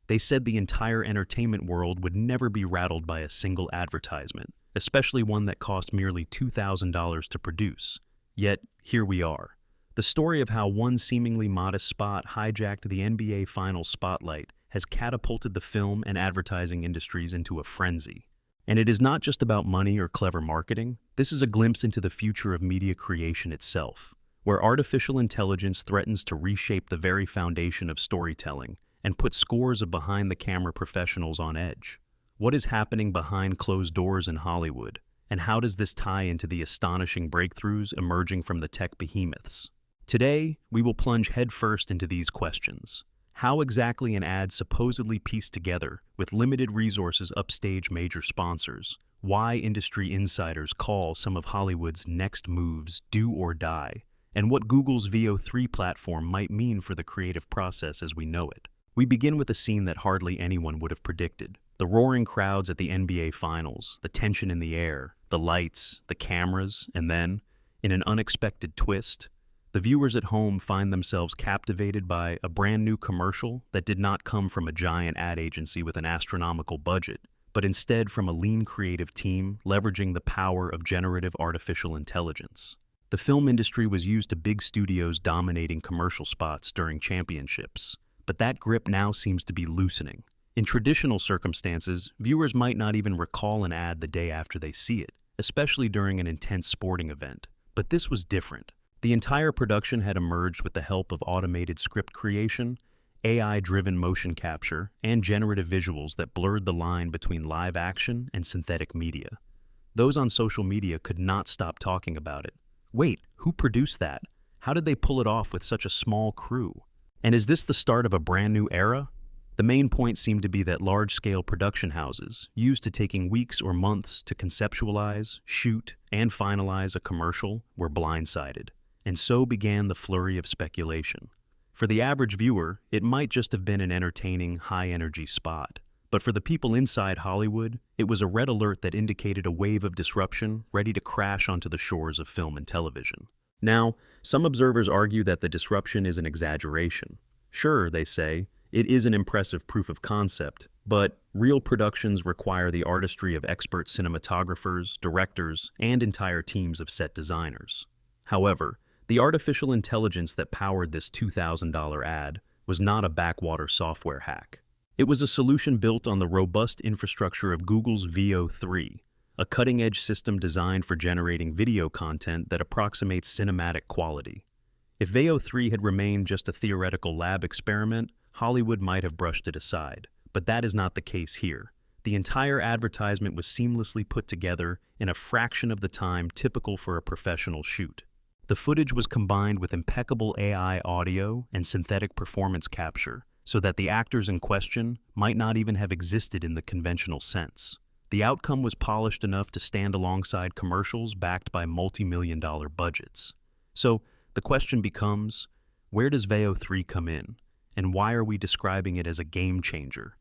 They said the entire entertainment world would never be rattled by a single advertisement, especially one that cost merely $2,000 to produce. Yet, here we are. The story of how one seemingly modest spot hijacked the NBA Finals spotlight has catapulted the film and advertising industries into a frenzy. And it is not just about money or clever marketing. This is a glimpse into the future of media creation itself, where artificial intelligence threatens to reshape the very foundation of storytelling and put scores of behind-the-camera professionals on edge. What is happening behind closed doors in Hollywood, and how does this tie into the astonishing breakthroughs emerging from the tech behemoths? Today, we will plunge headfirst into these questions. How exactly an ad supposedly pieced together with limited resources upstage major sponsors? Why industry insiders call some of Hollywood's next moves do or die? And what Google's Veo 3 platform might mean for the creative process as we know it. We begin with a scene that hardly anyone would have predicted. The roaring crowds at the NBA Finals, the tension in the air, the lights, the cameras, and then, in an unexpected twist, the viewers at home find themselves captivated by a brand new commercial that did not come from a giant ad agency with an astronomical budget, but instead from a lean creative team leveraging the power of generative artificial intelligence. The film industry was used to big studios dominating commercial spots during championships, but that grip now seems to be loosening. In traditional circumstances, viewers might not even recall an ad the day after they see it, especially during an intense sporting event. But this was different. The entire production had emerged with the help of automated script creation, AI-driven motion capture, and generative visuals that blurred the line between live action and synthetic media. Those on social media could not stop talking about it. Wait, who produced that? How did they pull it off with such a small crew? And is this the start of a brand new era? The main point seemed to be that large-scale production houses, used to taking weeks or months to conceptualize, shoot, and finalize a commercial, were blindsided. And so began the flurry of speculation. For the average viewer, it might just have been an entertaining, high-energy spot. But for the people inside Hollywood, it was a red alert that indicated a wave of disruption ready to crash onto the shores of film and television. Now, some observers argue that the disruption is an exaggeration. Sure, they say, it is an impressive proof of concept, but real productions require the artistry of expert cinematographers, directors, and entire teams of set designers. However, the artificial intelligence that powered this $2,000 ad was not a backwater software hack. It was a solution built on the robust infrastructure of Google's Veo 3, a cutting-edge system designed for generating video content that approximates cinematic quality. If Veo 3 had remained just a theoretical lab experiment, Hollywood might have brushed it aside. But that is not the case here. The entire advertisement was seamlessly put together in a fraction of the time typical for a professional shoot. The footage was combined with impeccable AI audio and synthetic performance capture, so that the actors in question might not even have existed in the conventional sense. The outcome was polished enough to stand alongside commercials backed by multi-million-dollar budgets. So, the question becomes, where does Veo 3 come in, and why are we describing it as a game changer?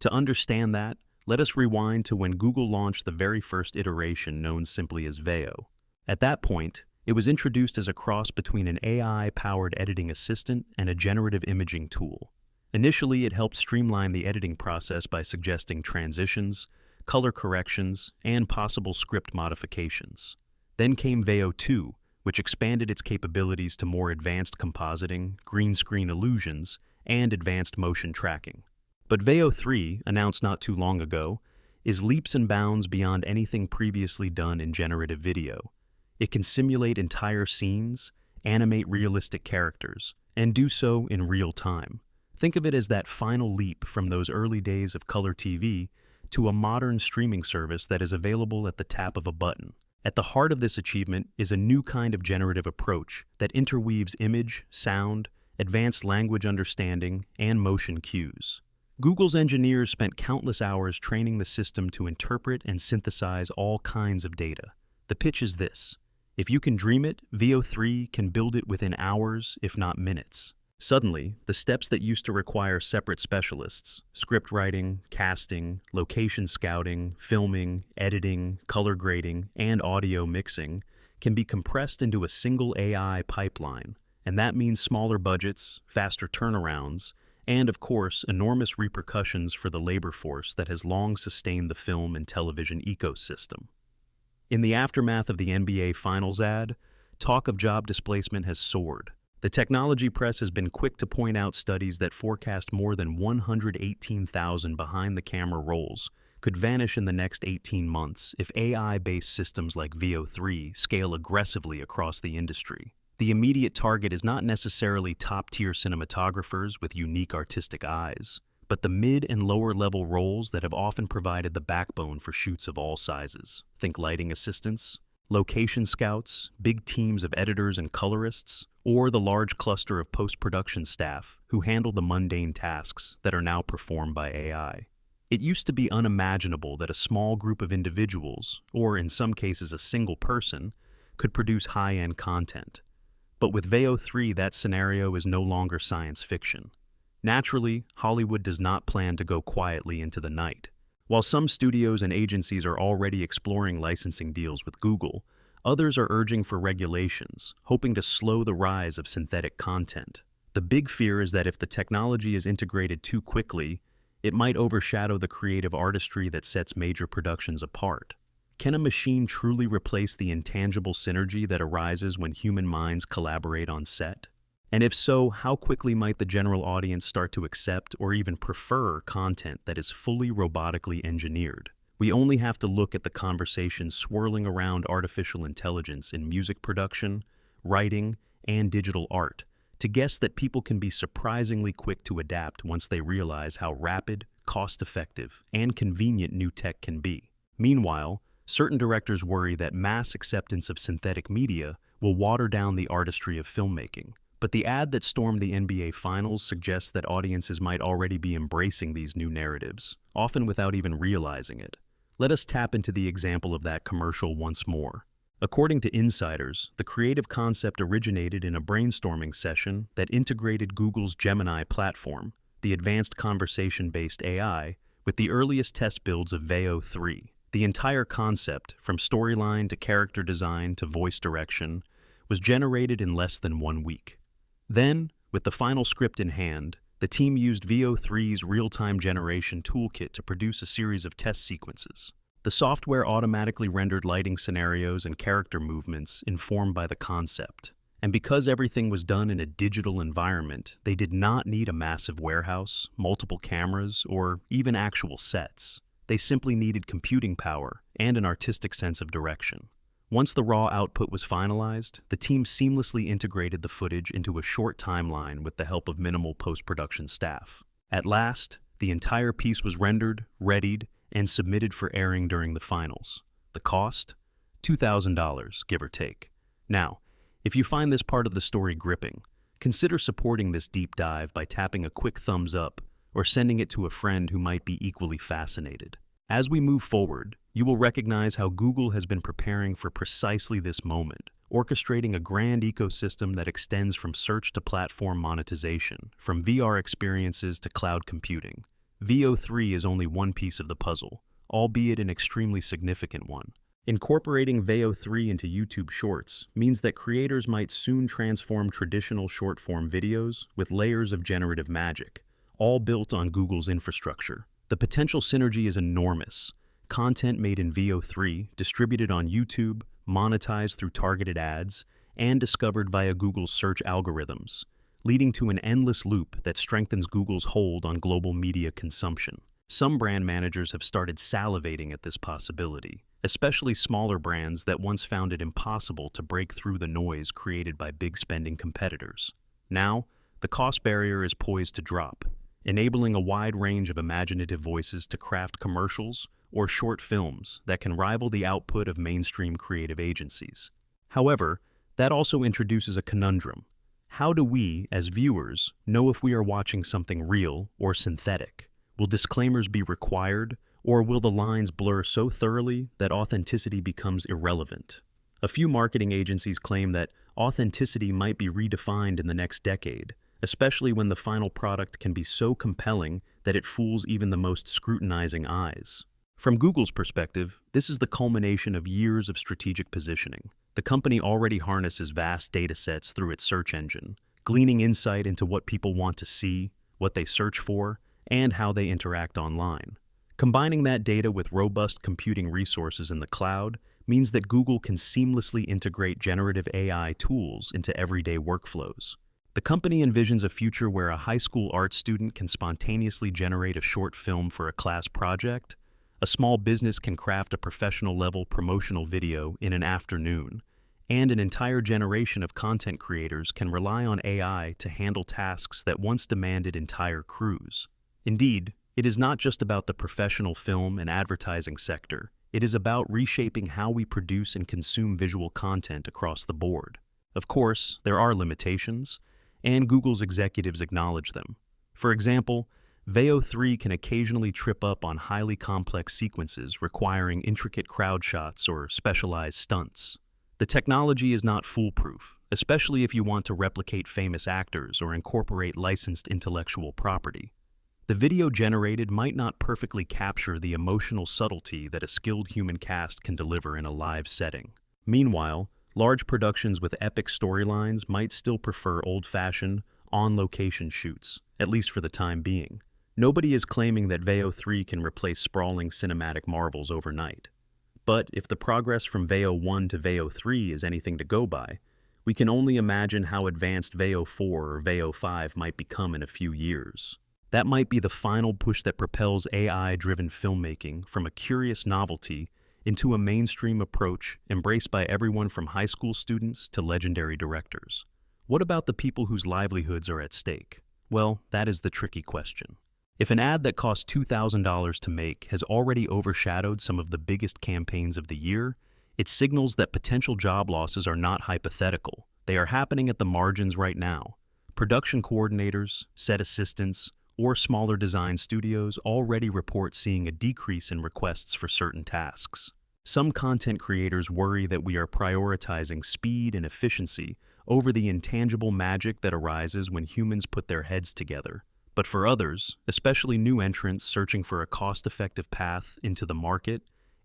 To understand that, let us rewind to when Google launched the very first iteration known simply as Veo. At that point, it was introduced as a cross between an AI-powered editing assistant and a generative imaging tool. Initially, it helped streamline the editing process by suggesting transitions, color corrections, and possible script modifications. Then came Veo 2, which expanded its capabilities to more advanced compositing, green screen illusions, and advanced motion tracking. But Veo 3, announced not too long ago, is leaps and bounds beyond anything previously done in generative video. It can simulate entire scenes, animate realistic characters, and do so in real time. Think of it as that final leap from those early days of color TV to a modern streaming service that is available at the tap of a button. At the heart of this achievement is a new kind of generative approach that interweaves image, sound, advanced language understanding, and motion cues. Google's engineers spent countless hours training the system to interpret and synthesize all kinds of data. The pitch is this: if you can dream it, Veo 3 can build it within hours, if not minutes. Suddenly, the steps that used to require separate specialists, script writing, casting, location scouting, filming, editing, color grading, and audio mixing, can be compressed into a single AI pipeline. And that means smaller budgets, faster turnarounds, and, of course, enormous repercussions for the labor force that has long sustained the film and television ecosystem. In the aftermath of the NBA Finals ad, talk of job displacement has soared. The technology press has been quick to point out studies that forecast more than 118,000 behind-the-camera roles could vanish in the next 18 months if AI-based systems like Veo Three scale aggressively across the industry. The immediate target is not necessarily top-tier cinematographers with unique artistic eyes, but the mid- and lower-level roles that have often provided the backbone for shoots of all sizes. Think lighting assistants, location scouts, big teams of editors and colorists, or the large cluster of post-production staff who handle the mundane tasks that are now performed by AI. It used to be unimaginable that a small group of individuals, or in some cases a single person, could produce high-end content. But with Veo 3, that scenario is no longer science fiction. Naturally, Hollywood does not plan to go quietly into the night. While some studios and agencies are already exploring licensing deals with Google, others are urging for regulations, hoping to slow the rise of synthetic content. The big fear is that if the technology is integrated too quickly, it might overshadow the creative artistry that sets major productions apart. Can a machine truly replace the intangible synergy that arises when human minds collaborate on set? And if so, how quickly might the general audience start to accept or even prefer content that is fully robotically engineered? We only have to look at the conversations swirling around artificial intelligence in music production, writing, and digital art to guess that people can be surprisingly quick to adapt once they realize how rapid, cost-effective, and convenient new tech can be. Meanwhile, certain directors worry that mass acceptance of synthetic media will water down the artistry of filmmaking. But the ad that stormed the NBA Finals suggests that audiences might already be embracing these new narratives, often without even realizing it. Let us tap into the example of that commercial once more. According to insiders, the creative concept originated in a brainstorming session that integrated Google's Gemini platform, the advanced conversation-based AI, with the earliest test builds of Veo 3. The entire concept, from storyline to character design to voice direction, was generated in less than 1 week. Then, with the final script in hand, the team used Veo 3's real-time generation toolkit to produce a series of test sequences. The software automatically rendered lighting scenarios and character movements informed by the concept. And because everything was done in a digital environment, they did not need a massive warehouse, multiple cameras, or even actual sets. They simply needed computing power and an artistic sense of direction. Once the raw output was finalized, the team seamlessly integrated the footage into a short timeline with the help of minimal post-production staff. At last, the entire piece was rendered, readied, and submitted for airing during the finals. The cost? $2,000, give or take. Now, if you find this part of the story gripping, consider supporting this deep dive by tapping a quick thumbs up or sending it to a friend who might be equally fascinated. As we move forward, you will recognize how Google has been preparing for precisely this moment, orchestrating a grand ecosystem that extends from search to platform monetization, from VR experiences to cloud computing. Veo 3 is only one piece of the puzzle, albeit an extremely significant one. Incorporating Veo 3 into YouTube Shorts means that creators might soon transform traditional short-form videos with layers of generative magic, all built on Google's infrastructure. The potential synergy is enormous. Content made in Veo 3, distributed on YouTube, monetized through targeted ads, and discovered via Google's search algorithms, leading to an endless loop that strengthens Google's hold on global media consumption. Some brand managers have started salivating at this possibility, especially smaller brands that once found it impossible to break through the noise created by big-spending competitors. Now, the cost barrier is poised to drop, enabling a wide range of imaginative voices to craft commercials or short films that can rival the output of mainstream creative agencies. However, that also introduces a conundrum. How do we, as viewers, know if we are watching something real or synthetic? Will disclaimers be required, or will the lines blur so thoroughly that authenticity becomes irrelevant? A few marketing agencies claim that authenticity might be redefined in the next decade, especially when the final product can be so compelling that it fools even the most scrutinizing eyes. From Google's perspective, this is the culmination of years of strategic positioning. The company already harnesses vast data sets through its search engine, gleaning insight into what people want to see, what they search for, and how they interact online. Combining that data with robust computing resources in the cloud means that Google can seamlessly integrate generative AI tools into everyday workflows. The company envisions a future where a high school art student can spontaneously generate a short film for a class project, a small business can craft a professional-level promotional video in an afternoon, and an entire generation of content creators can rely on AI to handle tasks that once demanded entire crews. Indeed, it is not just about the professional film and advertising sector. It is about reshaping how we produce and consume visual content across the board. Of course, there are limitations, and Google's executives acknowledge them. For example, Veo 3 can occasionally trip up on highly complex sequences requiring intricate crowd shots or specialized stunts. The technology is not foolproof, especially if you want to replicate famous actors or incorporate licensed intellectual property. The video generated might not perfectly capture the emotional subtlety that a skilled human cast can deliver in a live setting. Meanwhile, large productions with epic storylines might still prefer old-fashioned, on-location shoots, at least for the time being. Nobody is claiming that Veo 3 can replace sprawling cinematic marvels overnight. But if the progress from Veo 1 to Veo 3 is anything to go by, we can only imagine how advanced Veo 4 or Veo 5 might become in a few years. That might be the final push that propels AI-driven filmmaking from a curious novelty into a mainstream approach embraced by everyone from high school students to legendary directors. What about the people whose livelihoods are at stake? Well, that is the tricky question. If an ad that costs $2,000 to make has already overshadowed some of the biggest campaigns of the year, it signals that potential job losses are not hypothetical. They are happening at the margins right now. Production coordinators, set assistants, or smaller design studios already report seeing a decrease in requests for certain tasks. Some content creators worry that we are prioritizing speed and efficiency over the intangible magic that arises when humans put their heads together. But for others, especially new entrants searching for a cost-effective path into the market,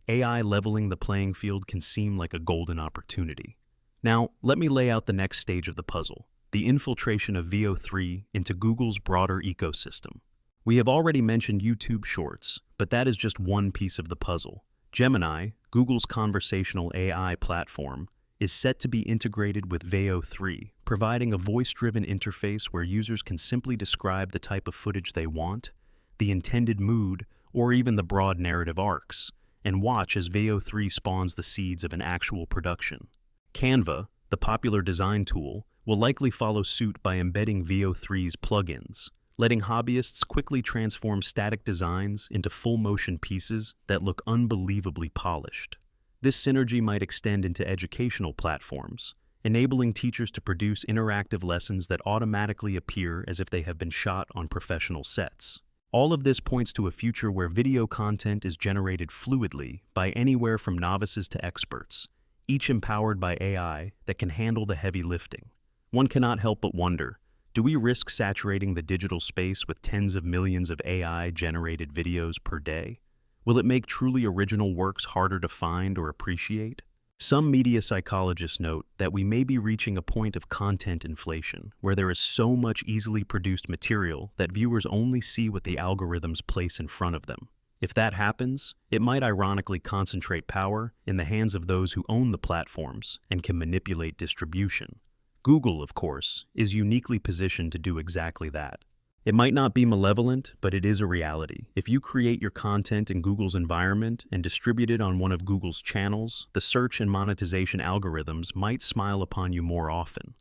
AI leveling the playing field can seem like a golden opportunity. Now, let me lay out the next stage of the puzzle: the infiltration of Veo 3 into Google's broader ecosystem. We have already mentioned YouTube Shorts, but that is just one piece of the puzzle. Gemini, Google's conversational AI platform, is set to be integrated with Veo 3, providing a voice-driven interface where users can simply describe the type of footage they want, the intended mood, or even the broad narrative arcs, and watch as Veo 3 spawns the seeds of an actual production. Canva, the popular design tool, will likely follow suit by embedding Veo 3's plugins, letting hobbyists quickly transform static designs into full-motion pieces that look unbelievably polished. This synergy might extend into educational platforms, enabling teachers to produce interactive lessons that automatically appear as if they have been shot on professional sets. All of this points to a future where video content is generated fluidly by anywhere from novices to experts, each empowered by AI that can handle the heavy lifting. One cannot help but wonder, do we risk saturating the digital space with tens of millions of AI-generated videos per day? Will it make truly original works harder to find or appreciate? Some media psychologists note that we may be reaching a point of content inflation, where there is so much easily produced material that viewers only see what the algorithms place in front of them. If that happens, it might ironically concentrate power in the hands of those who own the platforms and can manipulate distribution. Google, of course, is uniquely positioned to do exactly that. It might not be malevolent, but it is a reality. If you create your content in Google's environment and distribute it on one of Google's channels, the search and monetization algorithms might smile upon you more often.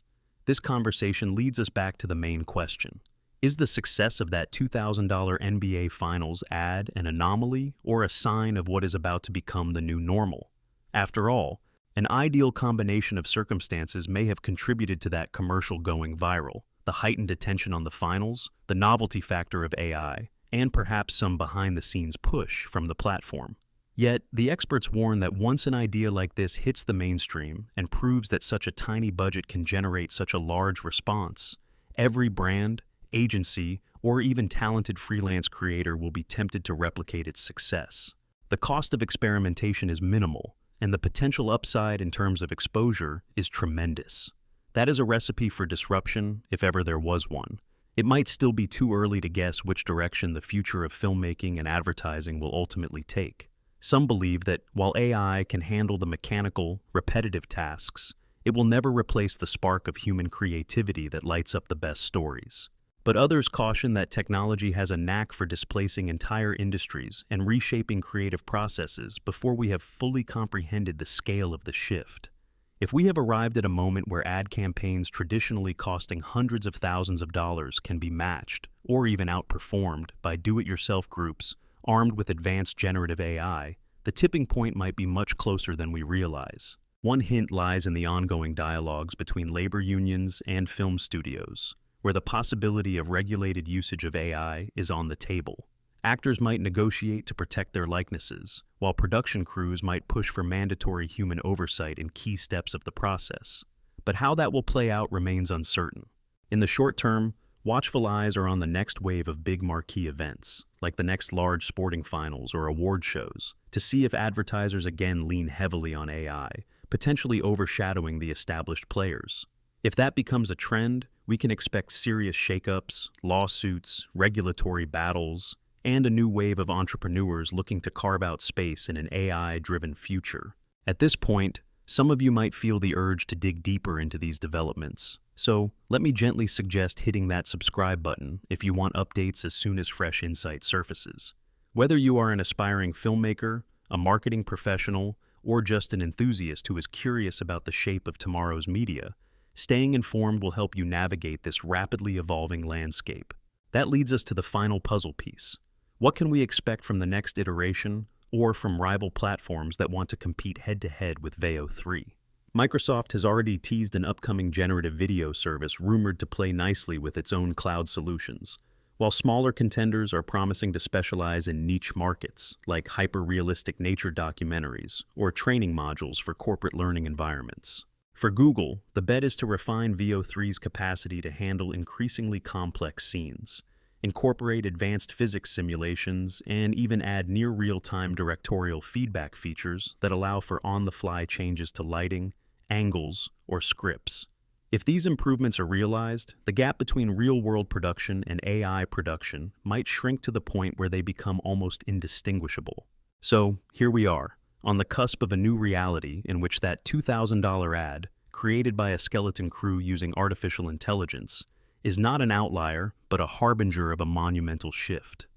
This conversation leads us back to the main question. Is the success of that $2,000 NBA Finals ad an anomaly or a sign of what is about to become the new normal? After all, an ideal combination of circumstances may have contributed to that commercial going viral: the heightened attention on the finals, the novelty factor of AI, and perhaps some behind-the-scenes push from the platform. Yet, the experts warn that once an idea like this hits the mainstream and proves that such a tiny budget can generate such a large response, every brand, agency, or even talented freelance creator will be tempted to replicate its success. The cost of experimentation is minimal, and the potential upside in terms of exposure is tremendous. That is a recipe for disruption, if ever there was one, It might still be too early to guess which direction the future of filmmaking and advertising will ultimately take. Some believe that while AI can handle the mechanical, repetitive tasks, it will never replace the spark of human creativity that lights up the best stories. But others caution that technology has a knack for displacing entire industries and reshaping creative processes before we have fully comprehended the scale of the shift. If we have arrived at a moment where ad campaigns traditionally costing hundreds of thousands of dollars can be matched or even outperformed by do-it-yourself groups armed with advanced generative AI, the tipping point might be much closer than we realize. One hint lies in the ongoing dialogues between labor unions and film studios, where the possibility of regulated usage of AI is on the table. Actors might negotiate to protect their likenesses, while production crews might push for mandatory human oversight in key steps of the process. But how that will play out remains uncertain. In the short term, watchful eyes are on the next wave of big marquee events, like the next large sporting finals or award shows, to see if advertisers again lean heavily on AI, potentially overshadowing the established players. If that becomes a trend, we can expect serious shakeups, lawsuits, regulatory battles, and a new wave of entrepreneurs looking to carve out space in an AI-driven future. At this point, some of you might feel the urge to dig deeper into these developments. So, let me gently suggest hitting that subscribe button if you want updates as soon as fresh insight surfaces. Whether you are an aspiring filmmaker, a marketing professional, or just an enthusiast who is curious about the shape of tomorrow's media, staying informed will help you navigate this rapidly evolving landscape. That leads us to the final puzzle piece. What can we expect from the next iteration, or from rival platforms that want to compete head-to-head with Veo 3? Microsoft has already teased an upcoming generative video service rumored to play nicely with its own cloud solutions, while smaller contenders are promising to specialize in niche markets, like hyper-realistic nature documentaries or training modules for corporate learning environments. For Google, the bet is to refine Veo 3's capacity to handle increasingly complex scenes, incorporate advanced physics simulations, and even add near real-time directorial feedback features that allow for on-the-fly changes to lighting, angles, or scripts. If these improvements are realized, the gap between real-world production and AI production might shrink to the point where they become almost indistinguishable. So, here we are, on the cusp of a new reality in which that $2,000 ad, created by a skeleton crew using artificial intelligence, is not an outlier, but a harbinger of a monumental shift.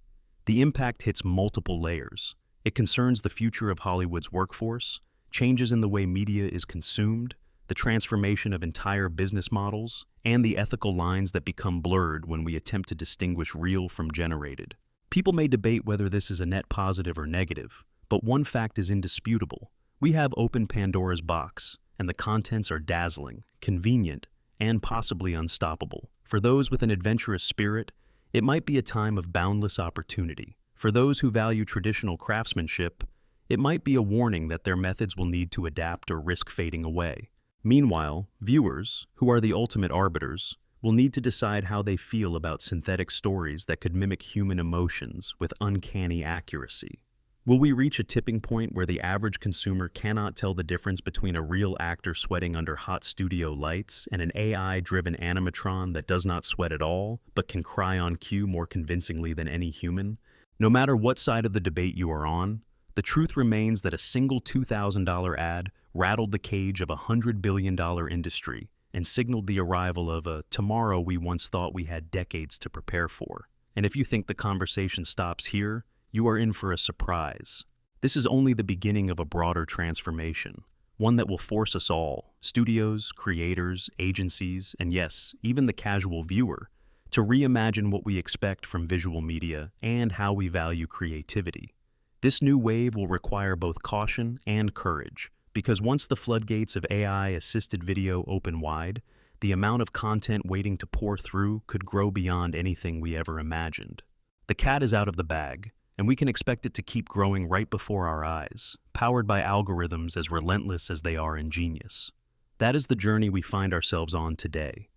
The impact hits multiple layers. It concerns the future of Hollywood's workforce, changes in the way media is consumed, the transformation of entire business models, and the ethical lines that become blurred when we attempt to distinguish real from generated. People may debate whether this is a net positive or negative, but one fact is indisputable. We have opened Pandora's box, and the contents are dazzling, convenient, and possibly unstoppable. For those with an adventurous spirit, it might be a time of boundless opportunity. For those who value traditional craftsmanship, it might be a warning that their methods will need to adapt or risk fading away. Meanwhile, viewers, who are the ultimate arbiters, will need to decide how they feel about synthetic stories that could mimic human emotions with uncanny accuracy. Will we reach a tipping point where the average consumer cannot tell the difference between a real actor sweating under hot studio lights and an AI-driven animatron that does not sweat at all, but can cry on cue more convincingly than any human? No matter what side of the debate you are on, the truth remains that a single $2,000 ad rattled the cage of a $100 billion industry and signaled the arrival of a tomorrow we once thought we had decades to prepare for. And if you think the conversation stops here, you are in for a surprise. This is only the beginning of a broader transformation, one that will force us all, studios, creators, agencies, and yes, even the casual viewer, to reimagine what we expect from visual media and how we value creativity. This new wave will require both caution and courage, because once the floodgates of AI-assisted video open wide, the amount of content waiting to pour through could grow beyond anything we ever imagined. The cat is out of the bag, and we can expect it to keep growing right before our eyes, powered by algorithms as relentless as they are ingenious. That is the journey we find ourselves on today,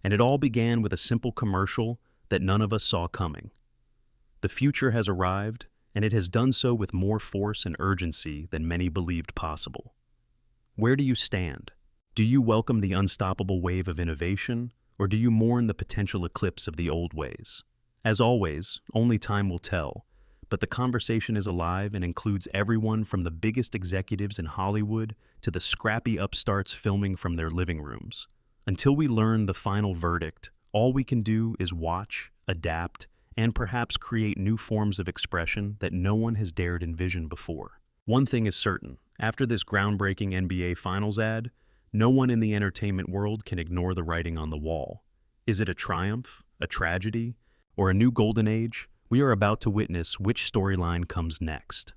and it all began with a simple commercial that none of us saw coming. The future has arrived, and it has done so with more force and urgency than many believed possible. Where do you stand? Do you welcome the unstoppable wave of innovation, Or do you mourn the potential eclipse of the old ways? As always, only time will tell, but the conversation is alive and includes everyone from the biggest executives in Hollywood to the scrappy upstarts filming from their living rooms. Until we learn the final verdict, all we can do is watch, adapt, and perhaps create new forms of expression that no one has dared envision before. One thing is certain, after this groundbreaking NBA Finals ad, no one in the entertainment world can ignore the writing on the wall. Is it a triumph, a tragedy, or a new golden age? We are about to witness which storyline comes next.